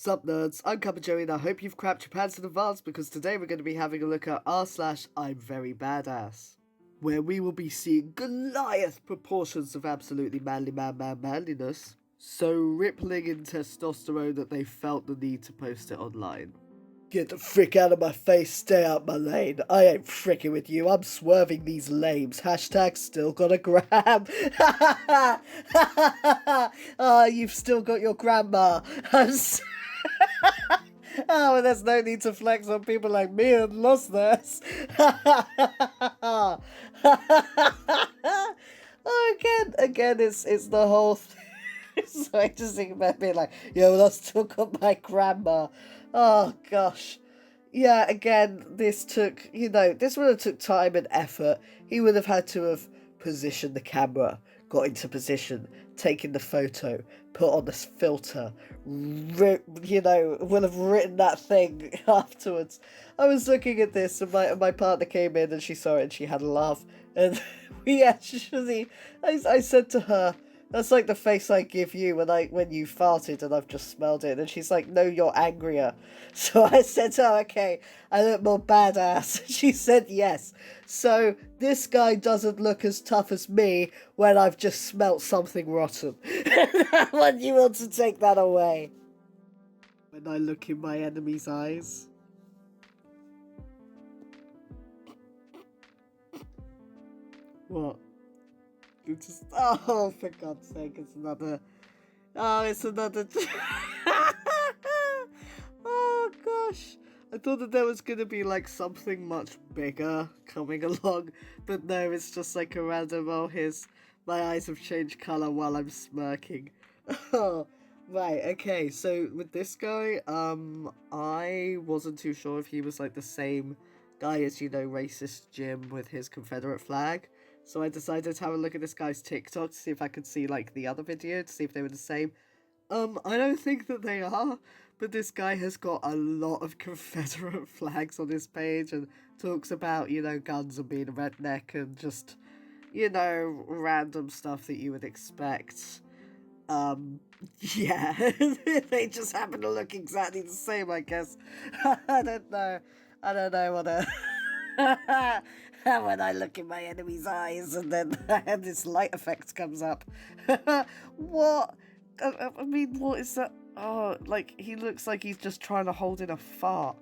Sup nerds, I'm CuppaJoey and I hope you've crapped your pants in advance because today we're going to be having a look at r/iamverybadass, where we will be seeing Goliath proportions of absolutely manliness, so rippling in testosterone that they felt the need to post it online. Get the frick out of my face, stay out my lane. I ain't fricking with you, I'm swerving these lames. Hashtag still got a gram. You've still got your grandma. Oh, well, there's no need to flex on people like me and lost theirs. Again, it's the whole thing. So I just think about being like, yo, well, I still got my grandma. Oh, gosh. Yeah, again, this would have took time and effort. He would have had to have positioned the camera, got into position, taken the photo, put on this filter, would have written that thing afterwards. I was looking at this and my partner came in and she saw it and she had a laugh. And I said to her, that's like the face I give you when you farted and I've just smelled it. And she's like, no, you're angrier. So I said, oh, okay, I look more badass. She said yes. So this guy doesn't look as tough as me when I've just smelt something rotten. I want you all to take that away. When I look in my enemy's eyes. What? It's just, oh, for God's sake, it's another. Oh, gosh. I thought that there was going to be like something much bigger coming along, but no, it's just like a random, my eyes have changed colour while I'm smirking. Oh, right, okay, so with this guy, I wasn't too sure if he was like the same guy as, racist Jim with his Confederate flag. So I decided to have a look at this guy's TikTok to see if I could see, like, the other video, to see if they were the same. I don't think that they are, but this guy has got a lot of Confederate flags on his page and talks about, guns and being a redneck and just, random stuff that you would expect. Yeah, they just happen to look exactly the same, I guess. I don't know what when I look in my enemy's eyes and then this light effect comes up. What? I mean, what is that? Oh, like, he looks like he's just trying to hold in a fart.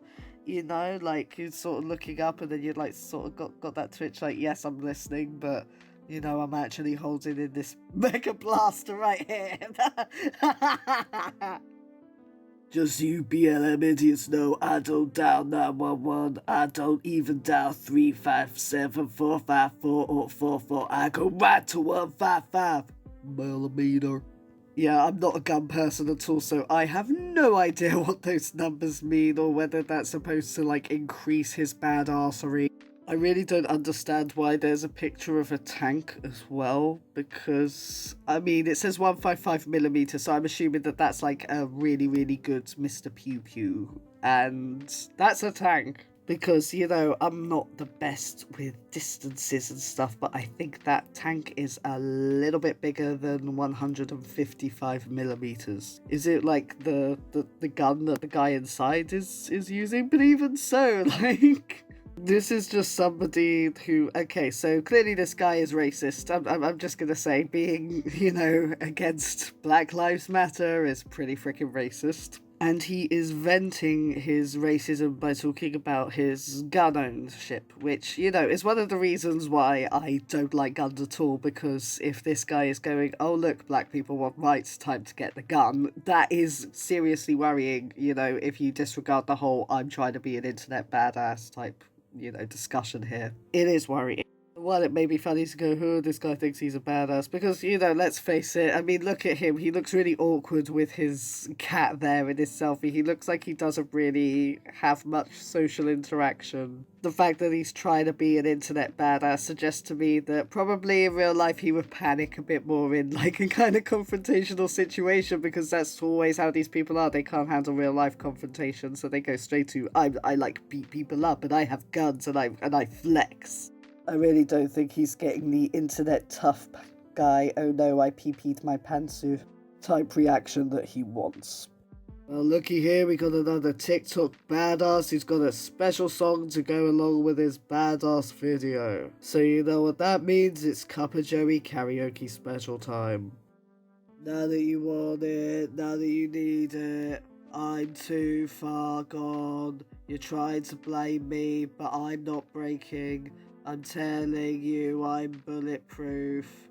Like, he's sort of looking up and then you're like, sort of got that twitch, like, yes, I'm listening, but, I'm actually holding in this mega blaster right here. Just so you BLM idiots know, I don't dial 911, I don't even dial 357-454 or 44, I go right to 155 millimeter. Yeah, I'm not a gun person at all, so I have no idea what those numbers mean or whether that's supposed to, like, increase his badassery. I really don't understand why there's a picture of a tank as well, because, I mean, it says 155mm, so I'm assuming that that's like a really, really good Mr. Pew Pew, and that's a tank. Because, I'm not the best with distances and stuff, but I think that tank is a little bit bigger than 155mm. Is it like the gun that the guy inside is using? But even so, like... This is just somebody who, okay, so clearly this guy is racist. I'm just gonna say, being, against Black Lives Matter is pretty freaking racist. And he is venting his racism by talking about his gun ownership, which, is one of the reasons why I don't like guns at all, because if this guy is going, oh look, black people want rights, time to get the gun, that is seriously worrying, if you disregard the whole I'm trying to be an internet badass type discussion here. It is worrying. While it may be funny to go, oh, this guy thinks he's a badass, because, let's face it, I mean, look at him, he looks really awkward with his cat there in his selfie. He looks like he doesn't really have much social interaction. The fact that he's trying to be an internet badass suggests to me that probably in real life he would panic a bit more in, like, a kind of confrontational situation, because that's always how these people are. They can't handle real life confrontation, so they go straight to, I like beat people up, and I have guns, and I flex. I really don't think he's getting the internet tough guy, oh no, I pee-peed my pantsuit type reaction that he wants. Well, looky here, we got another TikTok badass who's got a special song to go along with his badass video. So you know what that means, it's CuppaJoey karaoke special time. Now that you want it, now that you need it, I'm too far gone. You're trying to blame me, but I'm not breaking. I'm telling you, I'm bulletproof.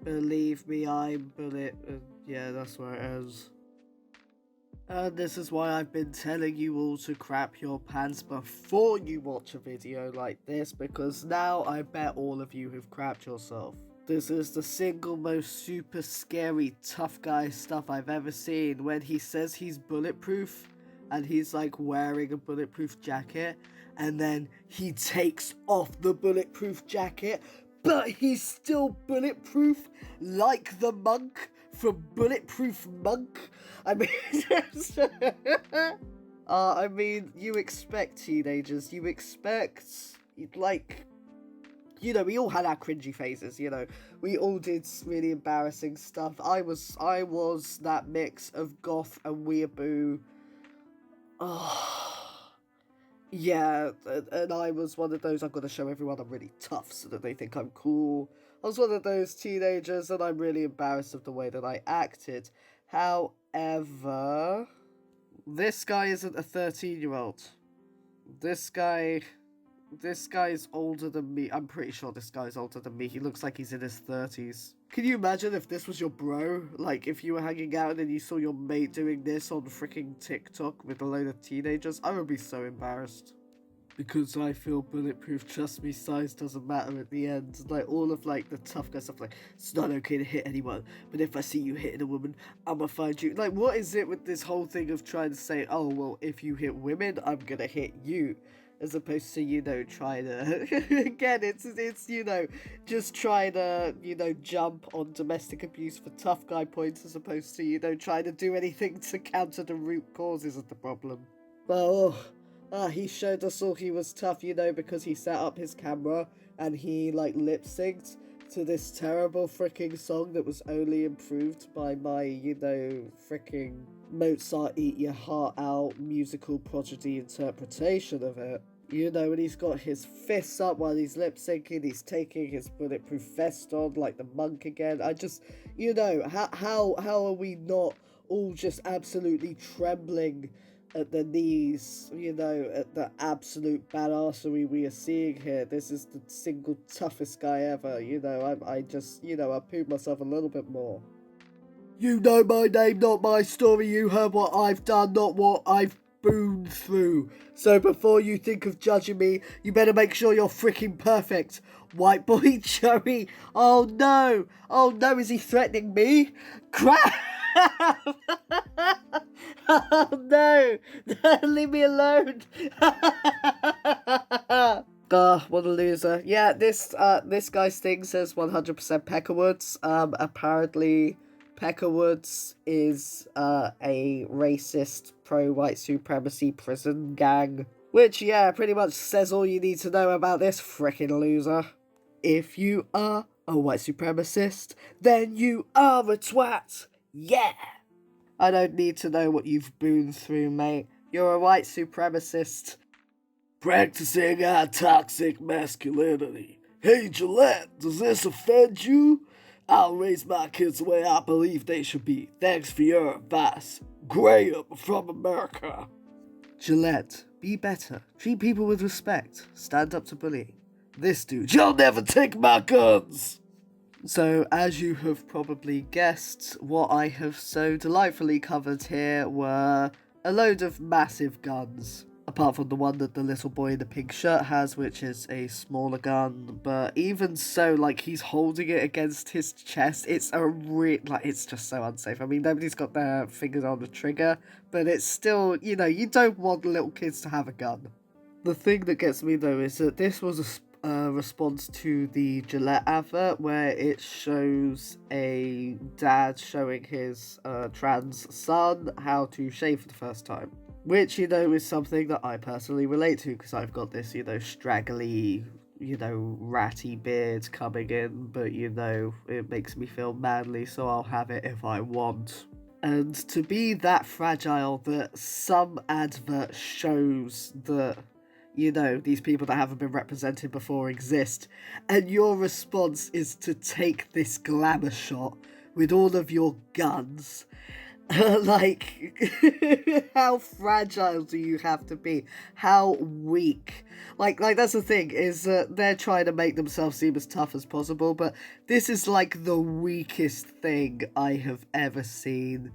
Believe me, I'm yeah, that's where it ends. And this is why I've been telling you all to crap your pants before you watch a video like this, because now I bet all of you have crapped yourself. This is the single most super scary tough guy stuff I've ever seen, when he says he's bulletproof and he's like wearing a bulletproof jacket, and then he takes off the bulletproof jacket, but he's still bulletproof like the monk from Bulletproof Monk. I mean, you expect teenagers, you expect, like, you know, we all had our cringy phases, you know. We all did really embarrassing stuff. I was that mix of goth and weeaboo. Oh, yeah, and I was one of those, I'm going to show everyone I'm really tough so that they think I'm cool. I was one of those teenagers, and I'm really embarrassed of the way that I acted. However, this guy isn't a 13-year-old. This guy's older than me. I'm pretty sure this guy's older than me. He looks like he's in his 30s. Can you imagine if this was your bro? Like, if you were hanging out and then you saw your mate doing this on freaking TikTok with a load of teenagers? I would be so embarrassed. Because I feel bulletproof, trust me, size doesn't matter at the end. Like, all of, like, the tough guy stuff, like, it's not okay to hit anyone, but if I see you hitting a woman, I'ma find you. Like, what is it with this whole thing of trying to say, oh, well, if you hit women, I'm gonna hit you? As opposed to, you know, trying to, again, it's, you know, just trying to, you know, jump on domestic abuse for tough guy points, as opposed to, you know, trying to do anything to counter the root causes of the problem. Well, he showed us all he was tough, you know, because he set up his camera and he, like, lip-synced to this terrible freaking song that was only improved by my, you know, freaking Mozart Eat Your Heart Out musical prodigy interpretation of it. You know, and he's got his fists up while he's lip-syncing, he's taking his bulletproof vest on like the monk again. I just, you know, how are we not all just absolutely trembling at the knees, you know, at the absolute badassery we are seeing here? This is the single toughest guy ever, you know. I just, you know, I pooed myself a little bit more. You know my name, not my story. You heard what I've done, not what I've been through. So before you think of judging me, you better make sure you're freaking perfect. White boy Joey. Oh no, is he threatening me? Crap! Oh no! Leave me alone! What a loser. Yeah, this guy's thing says 100% Peckerwoods. Apparently Peckerwoods is a racist pro-white supremacy prison gang. Which, yeah, pretty much says all you need to know about this frickin' loser. If you are a white supremacist, then you are a twat. Yeah! I don't need to know what you've been through, mate. You're a white supremacist. Practicing our toxic masculinity. Hey Gillette, does this offend you? I'll raise my kids the way I believe they should be. Thanks for your advice. Graham from America. Gillette, be better. Treat people with respect. Stand up to bullying. This dude, you'll never take my guns! So, as you have probably guessed, what I have so delightfully covered here were a load of massive guns. Apart from the one that the little boy in the pink shirt has, which is a smaller gun. But even so, like, he's holding it against his chest. It's it's just so unsafe. I mean, nobody's got their fingers on the trigger, but it's still, you know, you don't want little kids to have a gun. The thing that gets me, though, is that this was a response to the Gillette advert, where it shows a dad showing his trans son how to shave for the first time. Which, you know, is something that I personally relate to, because I've got this, you know, straggly, you know, ratty beard coming in, but, you know, it makes me feel manly, so I'll have it if I want. And to be that fragile that some advert shows that, you know, these people that haven't been represented before exist, and your response is to take this glamour shot with all of your guns. Like, how fragile do you have to be? How weak? Like that's the thing, is that they're trying to make themselves seem as tough as possible, but this is like the weakest thing I have ever seen.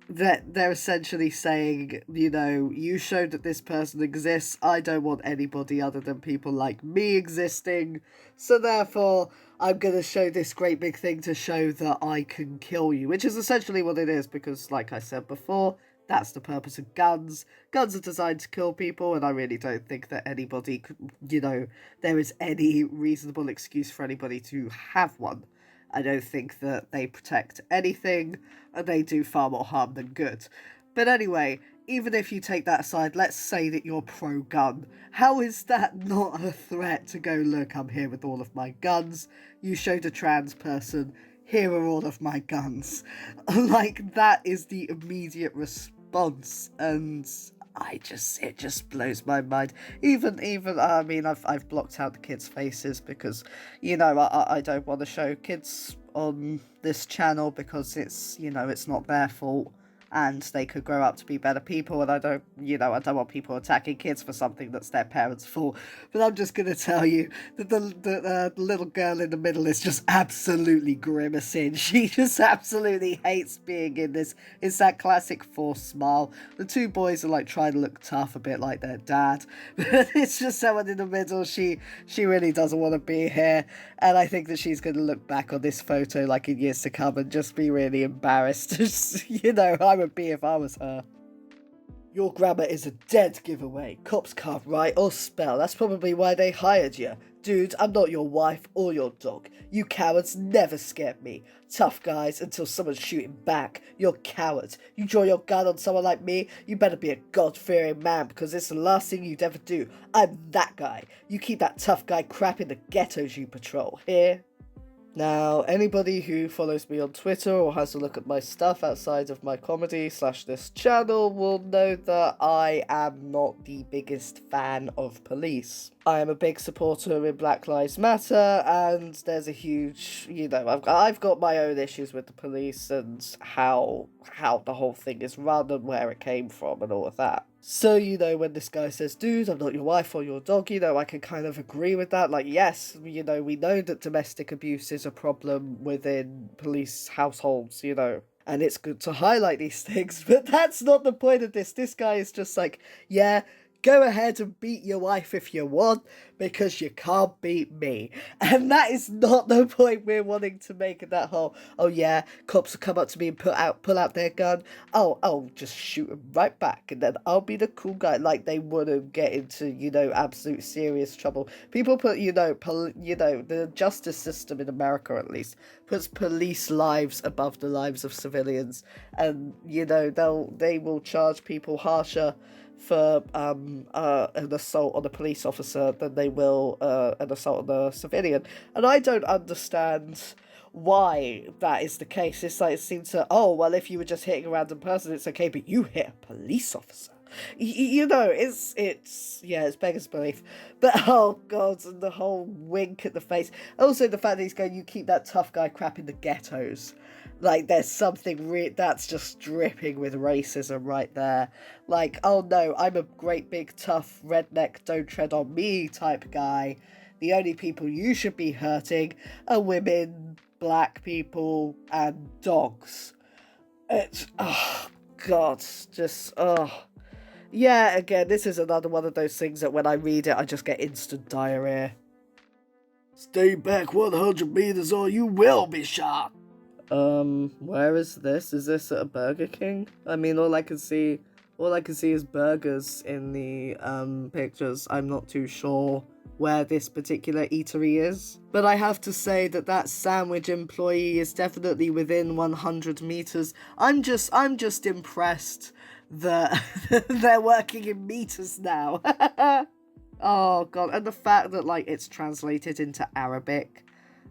That they're essentially saying, you know, you showed that this person exists, I don't want anybody other than people like me existing, so therefore I'm gonna show this great big thing to show that I can kill you, which is essentially what it is, because like I said before, that's the purpose of guns. Guns are designed to kill people, and I really don't think that anybody could, you know, there is any reasonable excuse for anybody to have one. I don't think that they protect anything, and they do far more harm than good. But anyway, even if you take that aside, let's say that you're pro-gun. How is that not a threat to go, look, I'm here with all of my guns, you showed a trans person, here are all of my guns. Like, that is the immediate response, and it just blows my mind. Even I mean, I've blocked out the kids' faces because, you know, I don't want to show kids on this channel because it's, you know, it's not their fault, and they could grow up to be better people, and I don't want people attacking kids for something that's their parents' fault. But I'm just going to tell you that the little girl in the middle is just absolutely grimacing. She just absolutely hates being in this. It's that classic forced smile. The two boys are like trying to look tough, a bit like their dad, but it's just someone in the middle. She really doesn't want to be here, and I think that she's going to look back on this photo like in years to come and just be really embarrassed. You know, I would be if I was her. Your grammar is a dead giveaway. Cops can't write or spell. That's probably why they hired you. Dude, I'm not your wife or your dog. You cowards never scared me. Tough guys until someone's shooting back. You're cowards. You draw your gun on someone like me, you better be a God-fearing man, because it's the last thing you'd ever do. I'm that guy. You keep that tough guy crap in the ghettos you patrol. Here? Now, anybody who follows me on Twitter or has a look at my stuff outside of my comedy / this channel will know that I am not the biggest fan of police. I am a big supporter in Black Lives Matter, and there's a huge, you know, I've got my own issues with the police and how the whole thing is run and where it came from and all of that. So, you know, when this guy says, dude, I'm not your wife or your dog, you know, I can kind of agree with that. Like, yes, you know, we know that domestic abuse is a problem within police households, you know, and it's good to highlight these things, but that's not the point of this. This guy is just like, yeah, go ahead and beat your wife if you want, because you can't beat me. And that is not the point we're wanting to make in that whole, oh yeah, cops will come up to me and pull out their gun. Oh, I'll just shoot them right back, and then I'll be the cool guy. Like, they wouldn't get into, you know, absolute serious trouble. People put, you know, the justice system in America, at least, puts police lives above the lives of civilians. And, you know, they will charge people harsher for an assault on a police officer than they will an assault on a civilian. And I don't understand why that is the case. It's like, it seems to, oh, well, if you were just hitting a random person, it's okay, but you hit a police officer. You know, it's beggars belief. But, oh, God, and the whole wink at the face. Also, the fact that he's going, you keep that tough guy crap in the ghettos. Like, there's something that's just dripping with racism right there. Like, oh no, I'm a great big tough redneck, don't tread on me type guy. The only people you should be hurting are women, black people, and dogs. It's, oh, God, just, oh. Yeah, again, this is another one of those things that when I read it, I just get instant diarrhea. Stay back 100 meters or you will be shot. Where is this? Is this at a Burger King? I mean, all I can see is burgers in the, pictures. I'm not too sure where this particular eatery is. But I have to say that sandwich employee is definitely within 100 meters. I'm just impressed that they're working in meters now. Oh, God. And the fact that, like, it's translated into Arabic.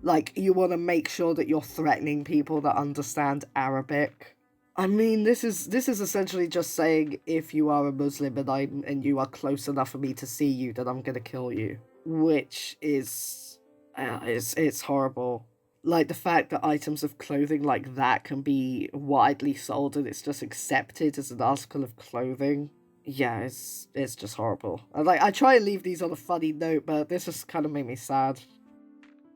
Like, you want to make sure that you're threatening people that understand Arabic. I mean, this is essentially just saying if you are a Muslim and you are close enough for me to see you, then I'm gonna kill you, which is it's horrible. Like the fact that items of clothing like that can be widely sold and it's just accepted as an article of clothing. Yeah, it's just horrible. And like I try and leave these on a funny note, but this just kind of made me sad.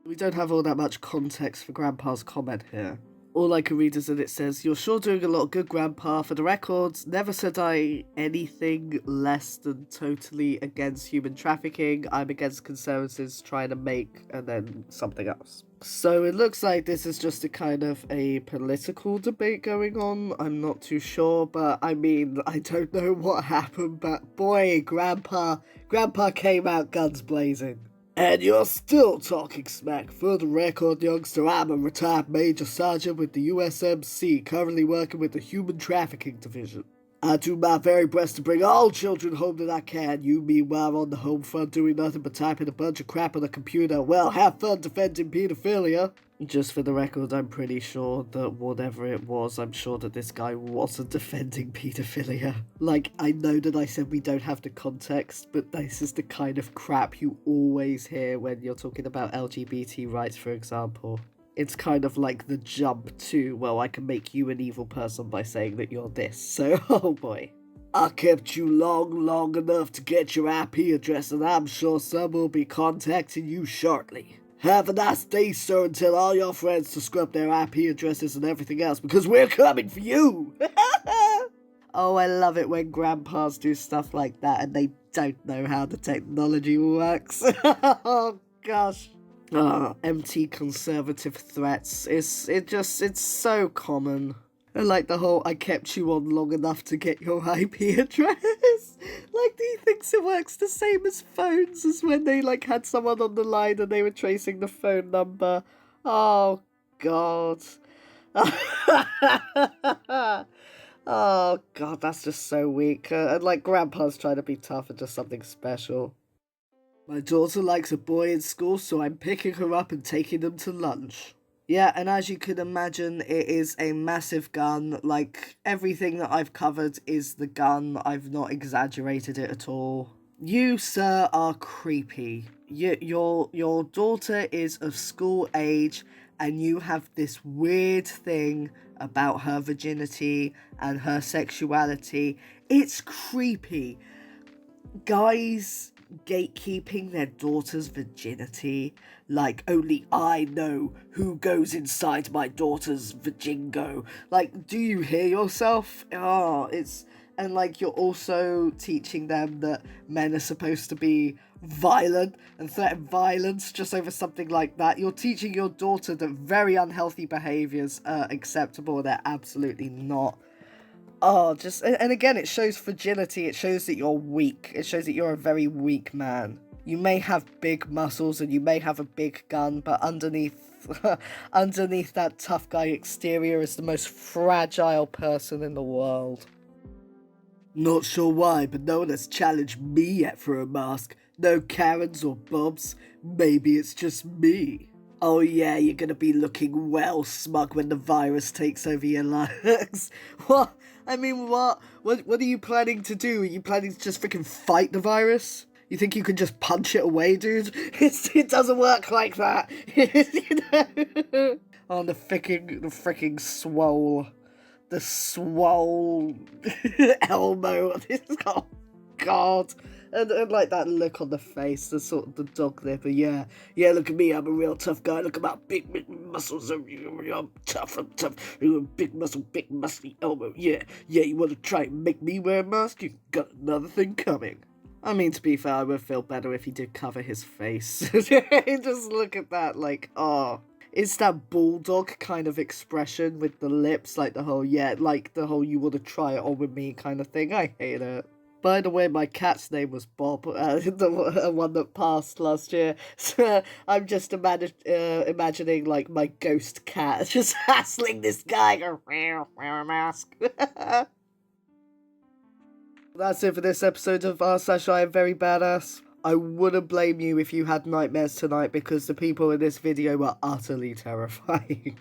We don't have all that much context for Grandpa's comment here. All I can read is that it says, "You're sure doing a lot of good, Grandpa. For the records, never said I anything less than totally against human trafficking. I'm against conservatives trying to make," and then something else. So it looks like this is just a kind of a political debate going on. I'm not too sure, but I mean, I don't know what happened, but boy, Grandpa came out guns blazing. "And you're still talking smack. For the record, youngster, I'm a retired Major Sergeant with the USMC, currently working with the Human Trafficking Division. I do my very best to bring all children home that I can. You, meanwhile, on the home front doing nothing but typing a bunch of crap on a computer. Well, have fun defending pedophilia." Just for the record, I'm pretty sure that whatever it was, I'm sure that this guy wasn't defending pedophilia. Like, I know that I said we don't have the context, but this is the kind of crap you always hear when you're talking about LGBT rights, for example. It's kind of like the jump to, well, I can make you an evil person by saying that you're this, so, oh boy. "I kept you long enough to get your IP address, and I'm sure some will be contacting you shortly. Have a nice day, sir, and tell all your friends to scrub their IP addresses and everything else, because we're coming for you!" Oh, I love it when grandpas do stuff like that and they don't know how the technology works. Oh, gosh. Empty conservative threats. It's so common. And like the whole, "I kept you on long enough to get your IP address." Like, do you think it works the same as phones, as when they like had someone on the line and they were tracing the phone number? Oh, God. Oh, God, that's just so weak. And like, Grandpa's trying to be tough and just something special. "My daughter likes a boy in school, so I'm picking her up and taking them to lunch." Yeah, and as you can imagine, it is a massive gun. Like, everything that I've covered is the gun. I've not exaggerated it at all. You, sir, are creepy. Your daughter is of school age, and you have this weird thing about her virginity and her sexuality. It's creepy. Guys gatekeeping their daughter's virginity, like, "Only I know who goes inside my daughter's vajingo." Like, do you hear yourself? And like, you're also teaching them that men are supposed to be violent and threaten violence just over something like that. You're teaching your daughter that very unhealthy behaviors are acceptable. They're absolutely not. Oh, and again, it shows fragility. It shows that you're weak. It shows that you're a very weak man. You may have big muscles and you may have a big gun, but underneath that tough guy exterior is the most fragile person in the world. "Not sure why, but no one has challenged me yet for a mask. No Karens or Bobs. Maybe it's just me." "Oh yeah, you're gonna be looking well smug when the virus takes over your lungs." What? I mean, what are you planning to do? Are you planning to just freaking fight the virus? You think you can just punch it away, dude? It doesn't work like that. You know? Oh, the freaking swole. The swole elbow. Oh, God. And like that look on the face, the sort of the dog there, but yeah, look at me, I'm a real tough guy, look at my big muscles, I'm tough, big muscle, big muscly elbow, yeah, you want to try and make me wear a mask? You've got another thing coming. I mean, to be fair, I would feel better if he did cover his face. Just look at that, like, oh. It's that bulldog kind of expression with the lips, like the whole, "you want to try it on with me" kind of thing. I hate it. By the way, my cat's name was Bob, the one that passed last year. So I'm just imagining, like, my ghost cat just hassling this guy. Wear a mask. That's it for this episode of r/I am very badass. I wouldn't blame you if you had nightmares tonight, because the people in this video were utterly terrifying.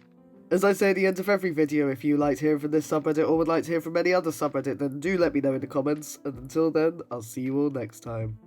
As I say at the end of every video, if you liked hearing from this subreddit or would like to hear from any other subreddit, then do let me know in the comments, and until then, I'll see you all next time.